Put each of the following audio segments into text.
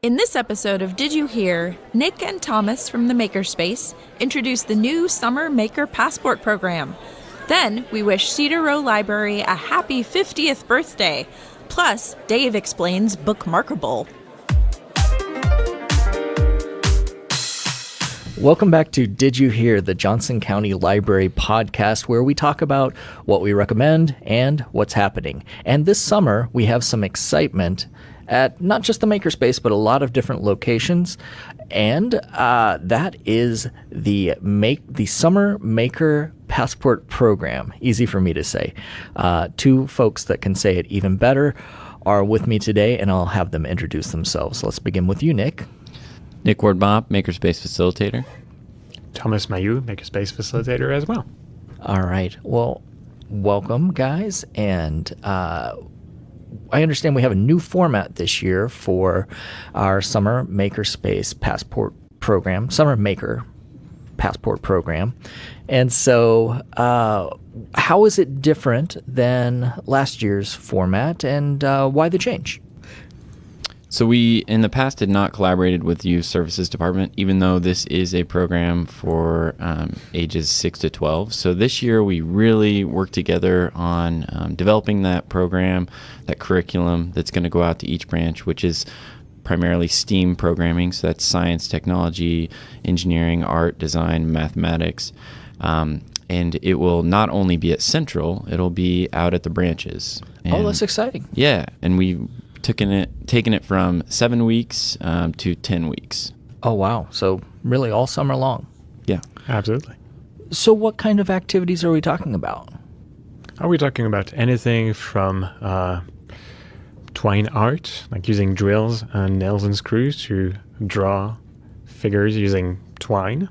In this episode of Did You Hear, Nick and Thomas from the MakerSpace introduce the new Summer Maker Passport program. Then we wish Cedar Roe Library a happy 50th birthday. Plus, Dave explains Bookmarkable. Welcome back to Did You Hear, the Johnson County Library podcast, where we talk about what we recommend and what's happening. And this summer, we have some excitement at not just the MakerSpace, but a lot of different locations. And that is the Summer Maker Passport Program. Easy for me to say. Two folks that can say it even better are with me today, and I'll have them introduce themselves. Let's begin with you, Nick. Nick Ward-Bob, MakerSpace Facilitator. Thomas Mayu, MakerSpace Facilitator as well. All right. Well, welcome, guys. And I understand we have a new format this year for our Summer MakerSpace Passport Program, Summer Maker Passport Program. And so how is it different than last year's format, and why the change? So we, in the past, did not collaborated with the Youth Services Department, even though this is a program for ages 6 to 12. So this year, we really worked together on developing that program, that curriculum that's going to go out to each branch, which is primarily STEAM programming. So that's science, technology, engineering, art, design, mathematics. And it will not only be at Central, it'll be out at the branches. And, that's exciting. Yeah, and we taken it from 7 weeks to 10 weeks. Oh, wow. So really all summer long. Yeah. Absolutely. So what kind of activities are we talking about? Are we talking about anything from twine art, like using drills and nails and screws to draw figures using twine,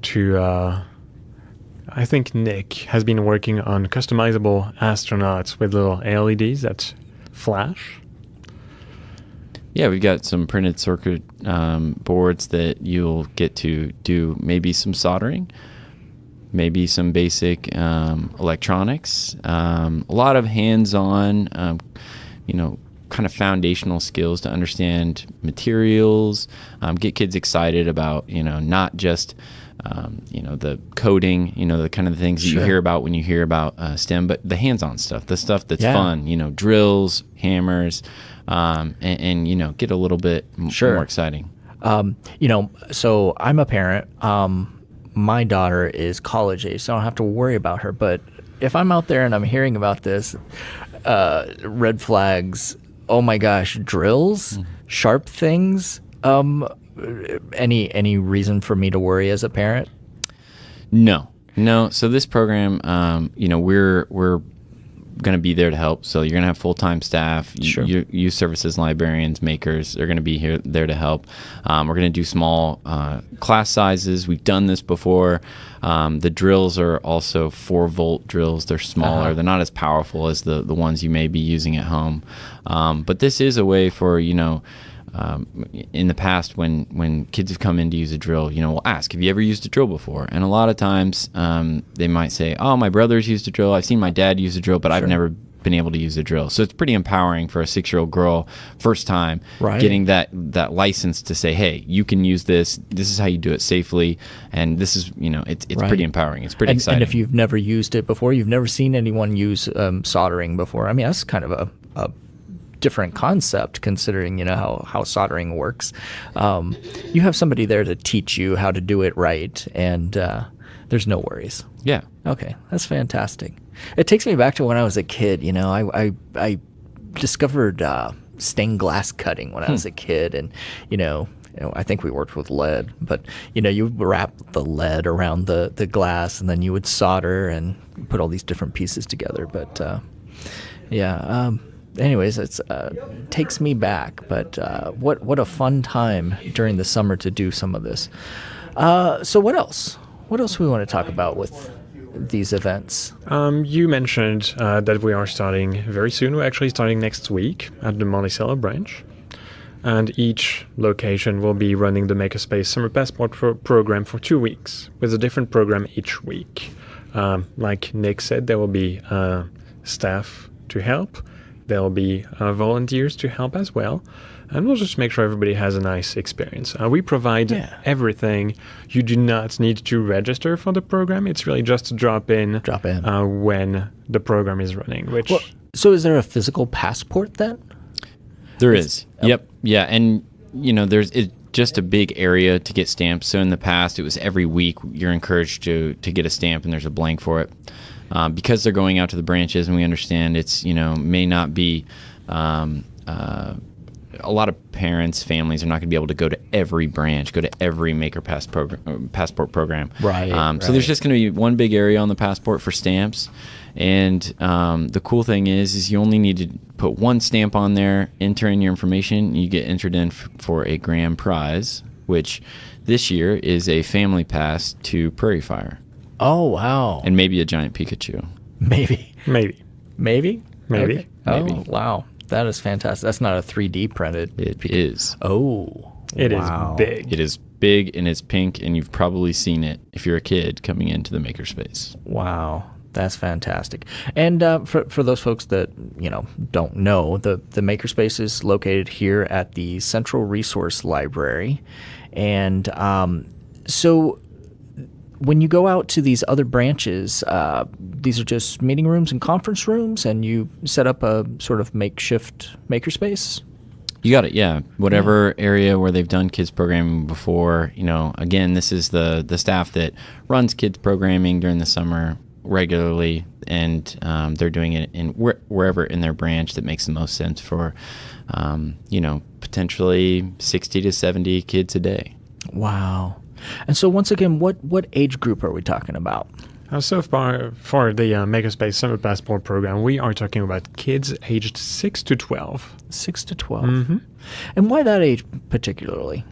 to I think Nick has been working on customizable astronauts with little LEDs that flash. Yeah, we've got some printed circuit boards that you'll get to do maybe some soldering, maybe some basic electronics, a lot of hands-on, kind of foundational skills to understand materials, get kids excited about, not just, the coding, the kind of things that you hear about when you hear about STEM, but the hands-on stuff, the stuff that's fun, drills, hammers, and get a little bit more exciting. So I'm a parent. My daughter is college age, so I don't have to worry about her. But if I'm out there and I'm hearing about this, red flags, oh my gosh, drills, sharp things, any reason for me to worry as a parent? No. So this program, we're going to be there to help. So you're going to have full-time staff, youth services, librarians, makers. They're going to be there to help. We're going to do small class sizes. We've done this before. The drills are also 4-volt drills. They're smaller. They're not as powerful as the ones you may be using at home. But this is a way for, in the past, when kids have come in to use a drill, we'll ask, have you ever used a drill before? And a lot of times they might say, oh, my brother's used a drill. I've seen my dad use a drill, but I've never been able to use a drill. So it's pretty empowering for a 6-year-old girl, first time, getting that license to say, hey, you can use this. This is how you do it safely. And this is, it's pretty empowering. It's pretty exciting. And if you've never used it before, you've never seen anyone use soldering before. I mean, that's kind of a different concept, considering how soldering works. You have somebody there to teach you how to do it right, and there's no worries. Yeah. Okay, that's fantastic. It takes me back to when I was a kid. I discovered stained glass cutting when I was a kid, and I think we worked with lead, but you would wrap the lead around the glass, and then you would solder and put all these different pieces together. But anyways, it takes me back, but what a fun time during the summer to do some of this. So what else? What else do we want to talk about with these events? You mentioned that we are starting very soon. We're actually starting next week at the Monticello branch. And each location will be running the MakerSpace Summer Passport program for 2 weeks, with a different program each week. Like Nick said, there will be staff to help. There will be volunteers to help as well. and we'll just make sure everybody has a nice experience. We provide everything. You do not need to register for the program. It's really just to drop in when the program is running. So is there a physical passport then? There is. Yep. Yeah, and there's just a big area to get stamps. So in the past, it was every week you're encouraged to get a stamp, and there's a blank for it. Because they're going out to the branches, and we understand it's may not be. A lot of parents, families are not going to be able to go to every branch, go to every Maker Passport program. Right. So there's just going to be one big area on the passport for stamps. And the cool thing is you only need to put one stamp on there, enter in your information, you get entered in for a grand prize, which this year is a family pass to Prairie Fire. Oh, wow. And maybe a giant Pikachu. Maybe. Maybe. Okay. Oh, wow. That is fantastic. That's not a 3D printed. It is. Oh, it is big. It is big, and it's pink, and you've probably seen it if you're a kid coming into the MakerSpace. Wow. That's fantastic. And for those folks that don't know, the MakerSpace is located here at the Central Resource Library, and so when you go out to these other branches, these are just meeting rooms and conference rooms, and you set up a sort of makeshift MakerSpace? You got it, yeah. Whatever area where they've done kids programming before, again, this is the staff that runs kids programming during the summer regularly, and they're doing it in wherever in their branch that makes the most sense for, potentially 60 to 70 kids a day. Wow. And so once again, what age group are we talking about? So far, for the MakerSpace Summer Passport program, we are talking about kids aged 6 to 12. 6 to 12. Mm-hmm. And why that age particularly?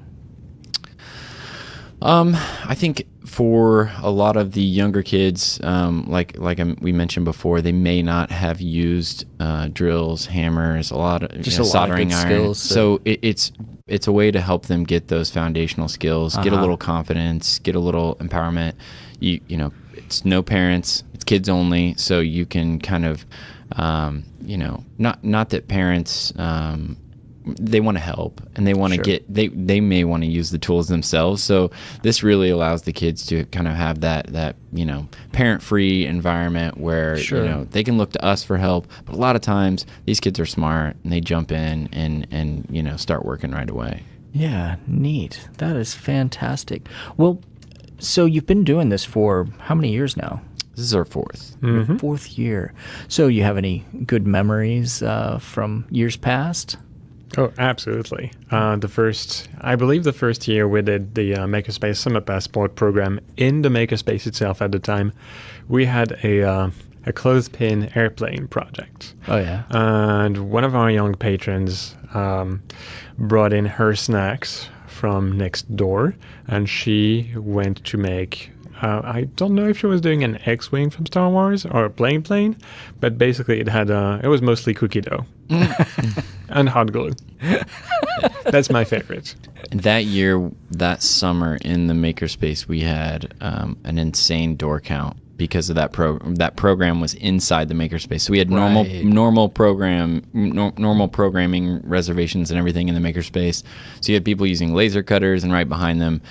I think for a lot of the younger kids, like we mentioned before, they may not have used drills, hammers, a lot of soldering irons. Skills. So it's a way to help them get those foundational skills, get a little confidence, get a little empowerment. It's no parents, it's kids only, so you can kind of, not that parents. They want to help, and they want to get they may want to use the tools themselves, so this really allows the kids to kind of have that parent-free environment where they can look to us for help, but a lot of times these kids are smart and they jump in and start working right away. Yeah, neat. That is fantastic. Well, so you've been doing this for how many years now? This is our fourth. Mm-hmm. Fourth year. So you have any good memories from years past? Oh, absolutely. I believe the first year we did the MakerSpace Summer Passport program in the MakerSpace itself at the time, we had a clothespin airplane project. Oh, yeah. And one of our young patrons brought in her snacks from next door, and she went to make... I don't know if she was doing an X-Wing from Star Wars or a plane, but basically it was mostly cookie dough and hot glue. That's my favorite. That year, that summer in the MakerSpace, we had an insane door count because of that program was inside the MakerSpace. So we had normal programming reservations and everything in the MakerSpace. So you had people using laser cutters, and right behind them,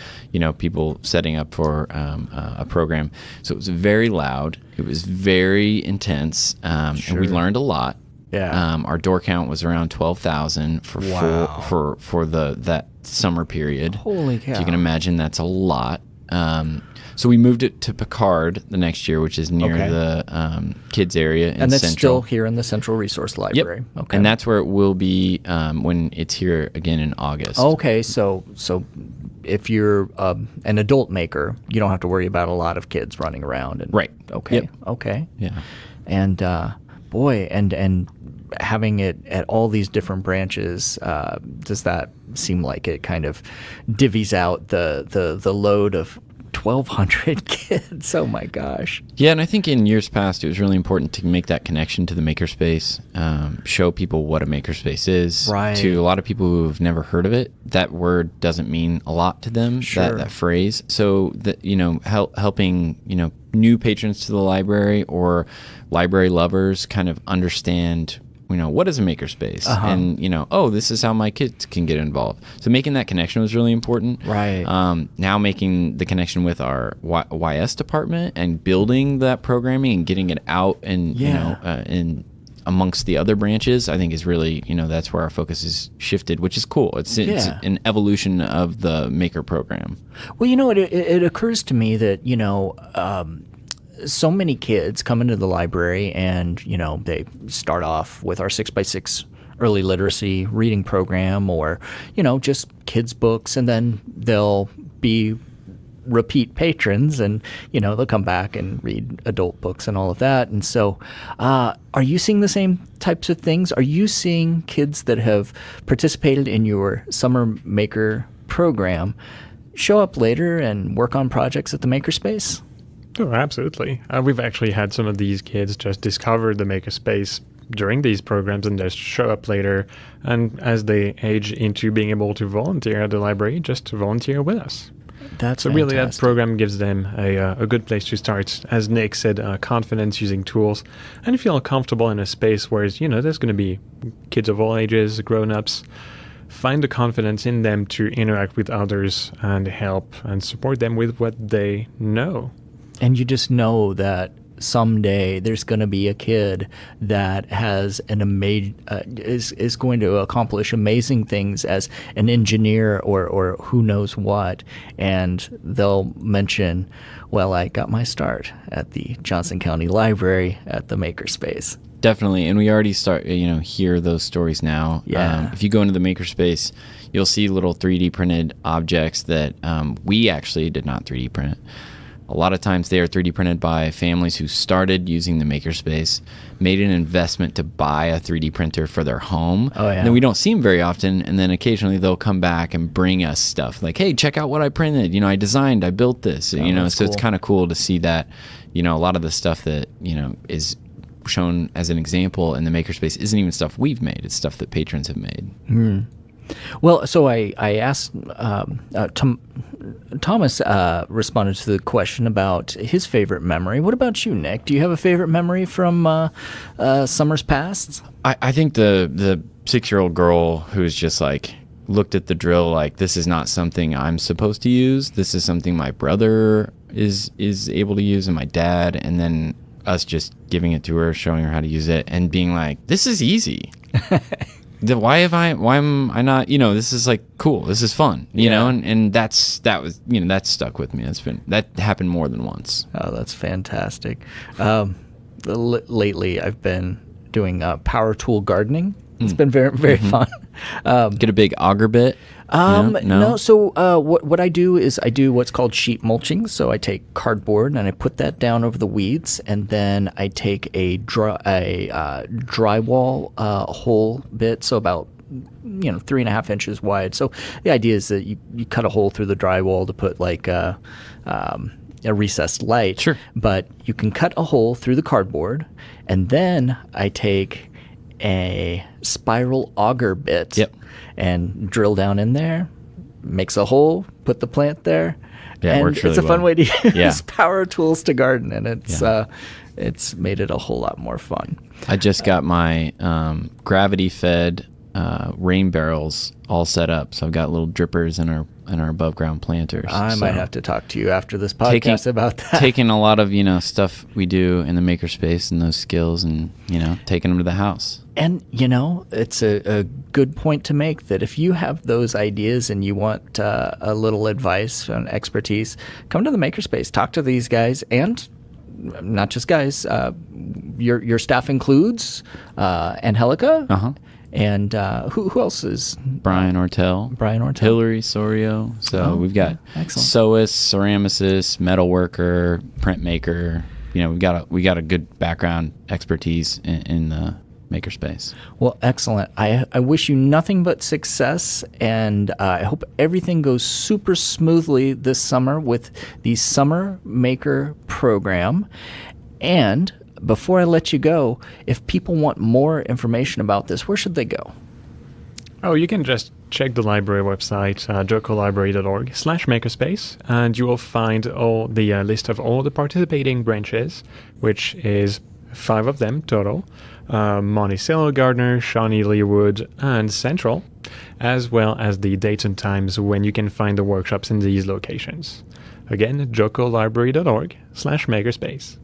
people setting up for a program. So it was very loud. It was very intense, and we learned a lot. Yeah. Our door count was around 12,000 for that summer period. Holy cow! So you can imagine that's a lot. So we moved it to Picard the next year, which is near the kids area in and that's Central. still here in the Central Resource Library. Yep. Okay. And that's where it will be when it's here again in August. Okay, so if you're an adult maker, you don't have to worry about a lot of kids running around. Right. Okay. Yep. Okay. Yeah. And boy, and having it at all these different branches, does that seem like it kind of divvies out the load of 1,200 kids? Oh my gosh. Yeah, and I think in years past it was really important to make that connection to the MakerSpace, show people what a MakerSpace is. Right. To a lot of people who have never heard of it, that word doesn't mean a lot to them. Sure. That phrase. So that helping new patrons to the library or library lovers kind of understand what is a makerspace? And, this is how my kids can get involved. So making that connection was really important. Right. Now making the connection with our YS department and building that programming and getting it out and, in amongst the other branches, I think is really, that's where our focus is shifted, which is cool. It's an evolution of the Maker program. Well, it occurs to me that, so many kids come into the library and, they start off with our 6x6 early literacy reading program or, just kids' books, and then they'll be repeat patrons and, they'll come back and read adult books and all of that. And so are you seeing the same types of things? Are you seeing kids that have participated in your Summer Maker program show up later and work on projects at the MakerSpace? Oh, absolutely. We've actually had some of these kids just discover the MakerSpace during these programs and just show up later. And as they age into being able to volunteer at the library, just volunteer with us. That's so fantastic. Really that program gives them a good place to start. As Nick said, confidence using tools and feel comfortable in a space where, there's going to be kids of all ages, grown-ups. Find the confidence in them to interact with others and help and support them with what they know. And you just know that someday there's going to be a kid that has is going to accomplish amazing things as an engineer or who knows what, and they'll mention, well, I got my start at the Johnson County Library at the MakerSpace. Definitely, and we already start hear those stories now. Yeah. If you go into the MakerSpace, you'll see little 3D printed objects that we actually did not 3D print. A lot of times they are 3D printed by families who started using the MakerSpace, made an investment to buy a 3D printer for their home. Oh, yeah. And then we don't see them very often, and then occasionally they'll come back and bring us stuff like, hey, check out what I printed. I designed, I built this. So cool. It's kind of cool to see that, a lot of the stuff that, is shown as an example in the MakerSpace isn't even stuff we've made. It's stuff that patrons have made. Mm. Well, so I asked Thomas responded to the question about his favorite memory. What about you, Nick? Do you have a favorite memory from summers past? I think the 6-year-old girl who's just like looked at the drill like, this is not something I'm supposed to use. This is something my brother is able to use and my dad, and then us just giving it to her, showing her how to use it, and being like, this is easy. Why am I not, this is like cool. This is fun, you know, and that stuck with me. That happened more than once. Oh, that's fantastic. Lately I've been doing power tool gardening. It's been very, very fun. Get a big auger bit? No. So what I do is I do what's called sheet mulching. So I take cardboard and I put that down over the weeds, and then I take a drywall hole bit, so about 3.5 inches wide. So the idea is that you cut a hole through the drywall to put like a recessed light. Sure. But you can cut a hole through the cardboard, and then I take a spiral auger bit and drill down in there, makes a hole, put the plant there. Yeah, it works really it's a fun way to use power tools to garden, and it's made it a whole lot more fun. I just got my gravity fed rain barrels all set up, so I've got little drippers in our above ground planters. I might have to talk to you after this podcast about that. Taking a lot of stuff we do in the MakerSpace and those skills, and taking them to the house. And it's a good point to make that if you have those ideas and you want a little advice and expertise, come to the MakerSpace, talk to these guys, and not just guys. Your staff includes Angelica. And who else is? Brian Ortel. Hillary Sorio. So we've got sewist, ceramicist, metalworker, printmaker. We got a good background expertise in the MakerSpace. Well, excellent. I wish you nothing but success, and I hope everything goes super smoothly this summer with the Summer Maker program. And before I let you go, if people want more information about this, where should they go? Oh, you can just check the library website, jocolibrary.org/makerspace, and you will find all the list of all the participating branches, which is 5 of them total, Monticello, Gardner, Shawnee, Leawood, and Central, as well as the dates and times when you can find the workshops in these locations. Again, jocolibrary.org/makerspace.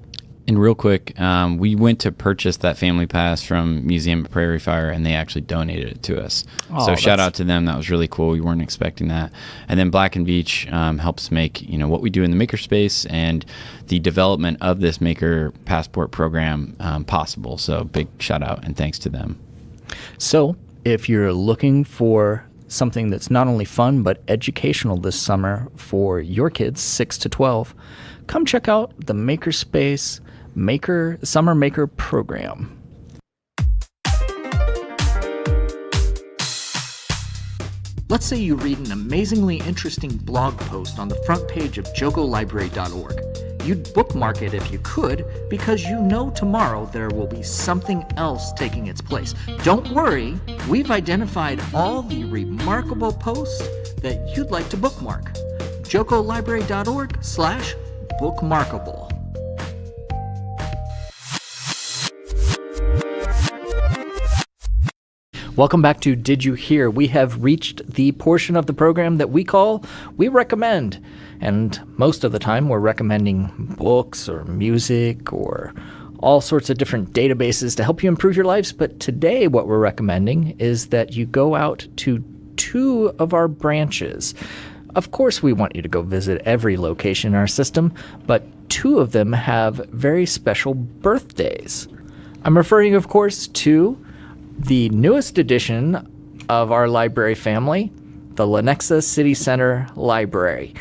And real quick, we went to purchase that family pass from Museum of Prairie Fire, and they actually donated it to us. So shout out to them. That was really cool. We weren't expecting that. And then Black & Veatch helps make what we do in the Makerspace and the development of this Maker Passport program possible. So big shout out and thanks to them. So if you're looking for something that's not only fun but educational this summer for your kids 6 to 12, come check out the Makerspace Summer Maker program. Let's say you read an amazingly interesting blog post on the front page of jocolibrary.org. You'd bookmark it if you could, because you know tomorrow there will be something else taking its place. Don't worry, we've identified all the remarkable posts that you'd like to bookmark. jocolibrary.org/bookmarkable. Welcome back to Did You Hear? We have reached the portion of the program that we call We Recommend. And most of the time we're recommending books or music or all sorts of different databases to help you improve your lives. But today what we're recommending is that you go out to 2 of our branches. Of course, we want you to go visit every location in our system, but 2 of them have very special birthdays. I'm referring, of course, to the newest edition of our library family, the Lenexa City Center Library.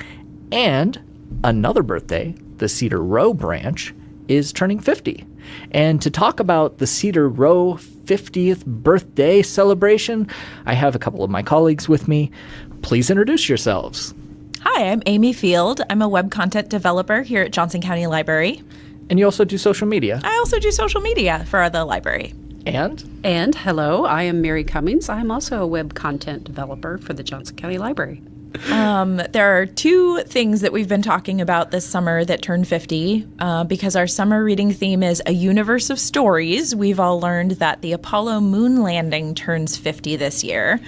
And another birthday, the Cedar Roe branch, is turning 50. And to talk about the Cedar Roe 50th birthday celebration, I have a couple of my colleagues with me. Please introduce yourselves. Hi, I'm Amy Field. I'm a web content developer here at Johnson County Library. And you also do social media. I also do social media for the library. And hello, I am Mary Cummings. I'm also a web content developer for the Johnson County Library. There are 2 things that we've been talking about this summer that turned 50. Because our summer reading theme is a universe of stories, we've all learned that the Apollo moon landing turns 50 this year.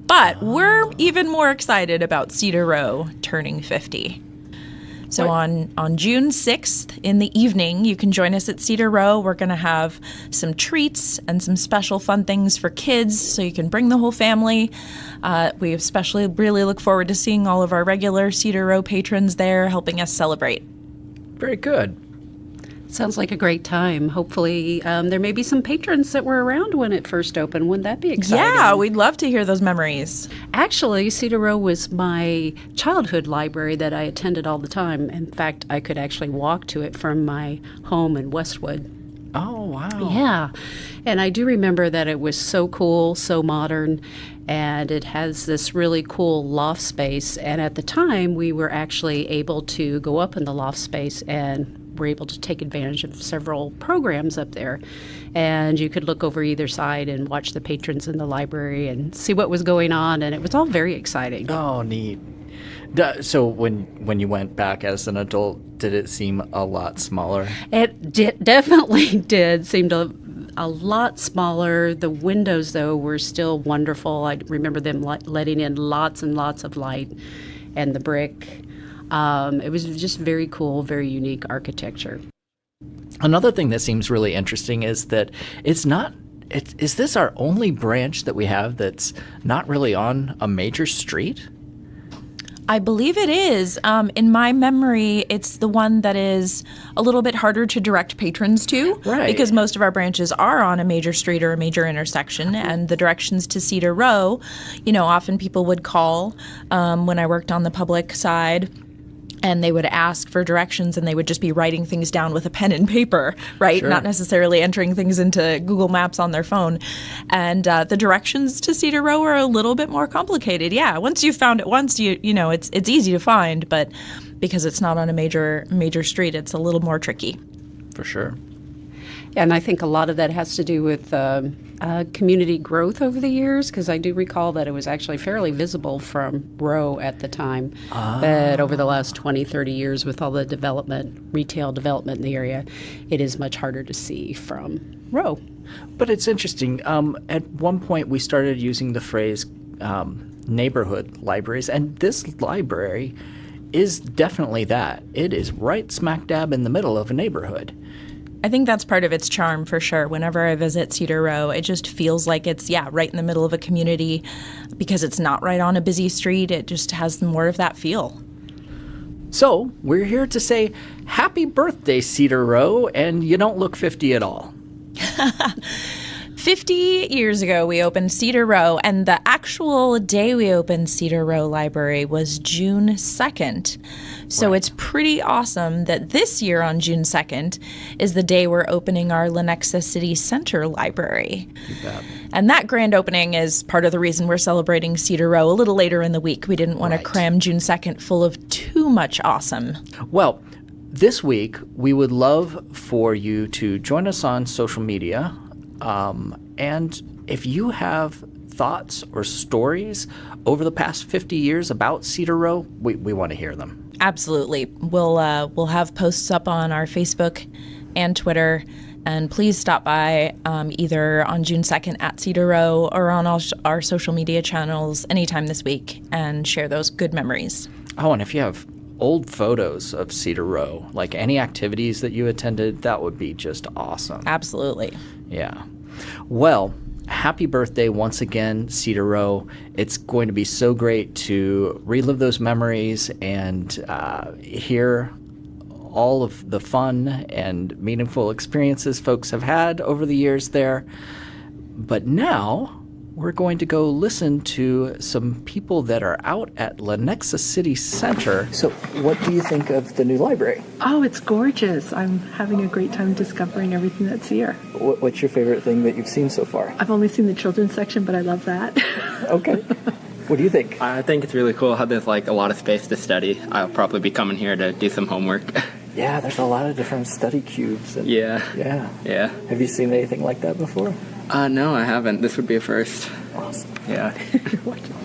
But we're even more excited about Cedar Roe turning 50. So on June 6th in the evening, you can join us at Cedar Roe. We're going to have some treats and some special fun things for kids, so you can bring the whole family. We especially really look forward to seeing all of our regular Cedar Roe patrons there helping us celebrate. Very good. Sounds like a great time. Hopefully, there may be some patrons that were around when it first opened. Wouldn't that be exciting? Yeah, we'd love to hear those memories. Actually, Cedar Roe was my childhood library that I attended all the time. In fact, I could actually walk to it from my home in Westwood. Oh, wow. Yeah. And I do remember that it was so cool, so modern, and it has this really cool loft space. And at the time, we were actually able to go up in the loft space and were able to take advantage of several programs up there. And you could look over either side and watch the patrons in the library and see what was going on. And it was all very exciting. Oh, neat. So when you went back as an adult, did it seem a lot smaller? It definitely did. Seemed a lot smaller. The windows, though, were still wonderful. I remember them letting in lots and lots of light, and the brick. It was just very cool, very unique architecture. Another thing that seems really interesting is that is this our only branch that we have that's not really on a major street? I believe it is. In my memory, it's the one that is a little bit harder to direct patrons to. Right. Because most of our branches are on a major street or a major intersection. And the directions to Cedar Roe, often people would call when I worked on the public side. And they would ask for directions, and they would just be writing things down with a pen and paper, right? Sure. Not necessarily entering things into Google Maps on their phone. And the directions to Cedar Roe are a little bit more complicated. Yeah, once you've found it once, it's easy to find, but because it's not on a major street, it's a little more tricky. For sure. And I think a lot of that has to do with community growth over the years, because I do recall that it was actually fairly visible from Roe at the time. But over the last 20, 30 years, with all the retail development in the area, it is much harder to see from Roe. But it's interesting. At one point, we started using the phrase neighborhood libraries, and this library is definitely that. It is right smack dab in the middle of a neighborhood. I think that's part of its charm for sure. Whenever I visit Cedar Roe, it just feels like it's, right in the middle of a community because it's not right on a busy street. It just has more of that feel. So we're here to say happy birthday, Cedar Roe, and you don't look 50 at all. 50 years ago, we opened Cedar Roe, and the actual day we opened Cedar Roe Library was June 2nd. So It's pretty awesome that this year on June 2nd is the day we're opening our Lenexa City Center Library. You bet. And that grand opening is part of the reason we're celebrating Cedar Roe a little later in the week. We didn't want to cram June 2nd full of too much awesome. Well, this week, we would love for you to join us on social media. And if you have thoughts or stories over the past 50 years about Cedar Roe, we want to hear them. Absolutely. We'll have posts up on our Facebook and Twitter. And please stop by either on June 2nd at Cedar Roe or on all our social media channels anytime this week and share those good memories. Oh, and if you have old photos of Cedar Roe, like any activities that you attended, that would be just awesome. Absolutely. Yeah. Well, happy birthday once again, Cedar Roe. It's going to be so great to relive those memories and hear all of the fun and meaningful experiences folks have had over the years there. But now we're going to go listen to some people that are out at Lenexa City Center. So what do you think of the new library? Oh, it's gorgeous. I'm having a great time discovering everything that's here. What's your favorite thing that you've seen so far? I've only seen the children's section, but I love that. Okay. What do you think? I think it's really cool how there's a lot of space to study. I'll probably be coming here to do some homework. Yeah, there's a lot of different study cubes. And Yeah. Have you seen anything like that before? No, I haven't. This would be a first. Awesome. Yeah.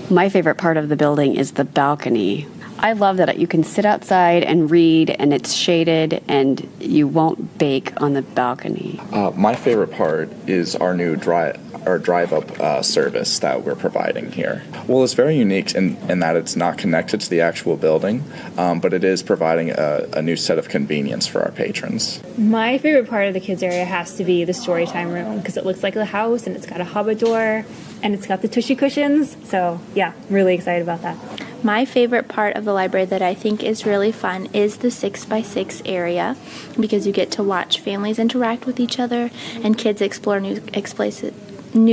My favorite part of the building is the balcony. I love that you can sit outside and read, and it's shaded, and you won't bake on the balcony. My favorite part is our new drive-up service that we're providing here. Well, it's very unique in that it's not connected to the actual building, but it is providing a new set of convenience for our patrons. My favorite part of the kids area has to be the storytime room because it looks like a house and it's got a hubador and it's got the tushy cushions. So yeah, really excited about that. My favorite part of the library that I think is really fun is the 6x6 area because you get to watch families interact with each other and kids explore new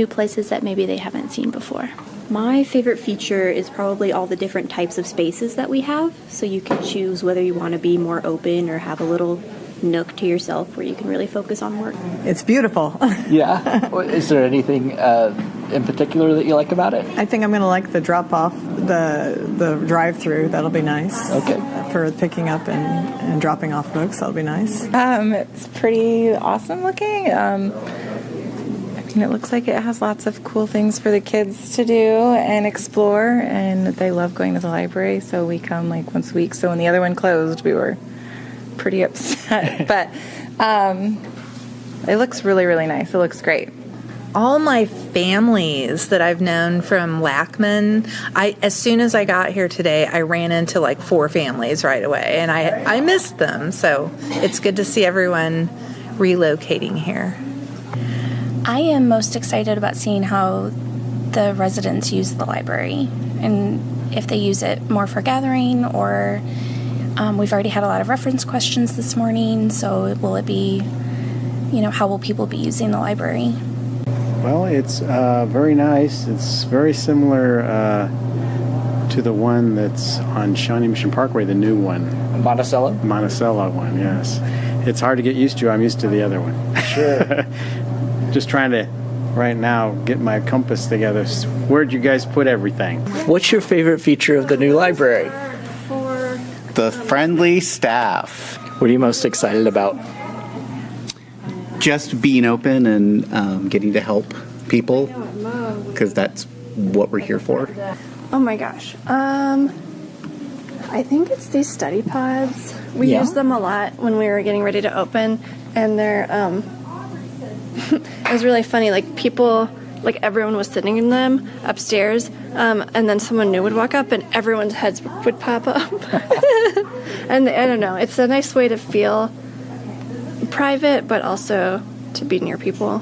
places that maybe they haven't seen before. My favorite feature is probably all the different types of spaces that we have. So you can choose whether you want to be more open or have a little nook to yourself where you can really focus on work. It's beautiful. Yeah. Is there anything in particular that you like about it? I think I'm going to like the drop-off, the drive-through. That'll be nice. Okay. For picking up and dropping off books, that'll be nice. It's pretty awesome looking. It looks like it has lots of cool things for the kids to do and explore, and they love going to the library, so we come once a week. So when the other one closed, we were pretty upset. But it looks really, really nice. It looks great. All my families that I've known from Lackman, as soon as I got here today, I ran into 4 families right away, and I missed them. So it's good to see everyone relocating here. I am most excited about seeing how the residents use the library and if they use it more for gathering or we've already had a lot of reference questions this morning, so will it be, how will people be using the library? Well, it's very nice. It's very similar to the one that's on Shawnee Mission Parkway, the new one. Monticello? Monticello one, yes. It's hard to get used to. I'm used to the other one. Sure. Just trying to, right now, get my compass together. Where'd you guys put everything? What's your favorite feature of the new library? The friendly staff. What are you most excited about? just being open and getting to help people, because that's what we're here for. Oh my gosh. I think it's these study pods. We used them a lot when we were getting ready to open, and they're it was really funny. Like people, like everyone was sitting in them upstairs, and then someone new would walk up, and everyone's heads would pop up. And I don't know. It's a nice way to feel private, but also to be near people.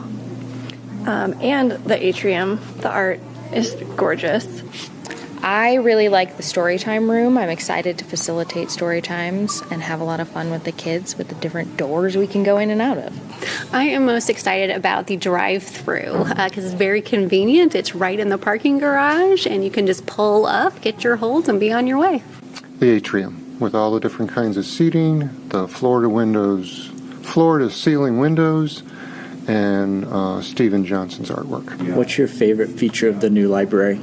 And the atrium, the art is gorgeous. I really like the storytime room. I'm excited to facilitate story times and have a lot of fun with the kids with the different doors we can go in and out of. I am most excited about the drive-through because it's very convenient. It's right in the parking garage, and you can just pull up, get your holds, and be on your way. The atrium with all the different kinds of seating, the floor to ceiling windows, and Stephen Johnson's artwork. What's your favorite feature of the new library?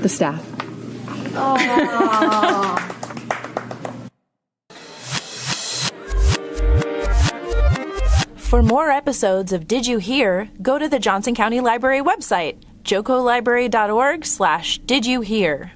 The staff. For more episodes of Did You Hear, go to the Johnson County Library website, jocolibrary.org/didyouhear.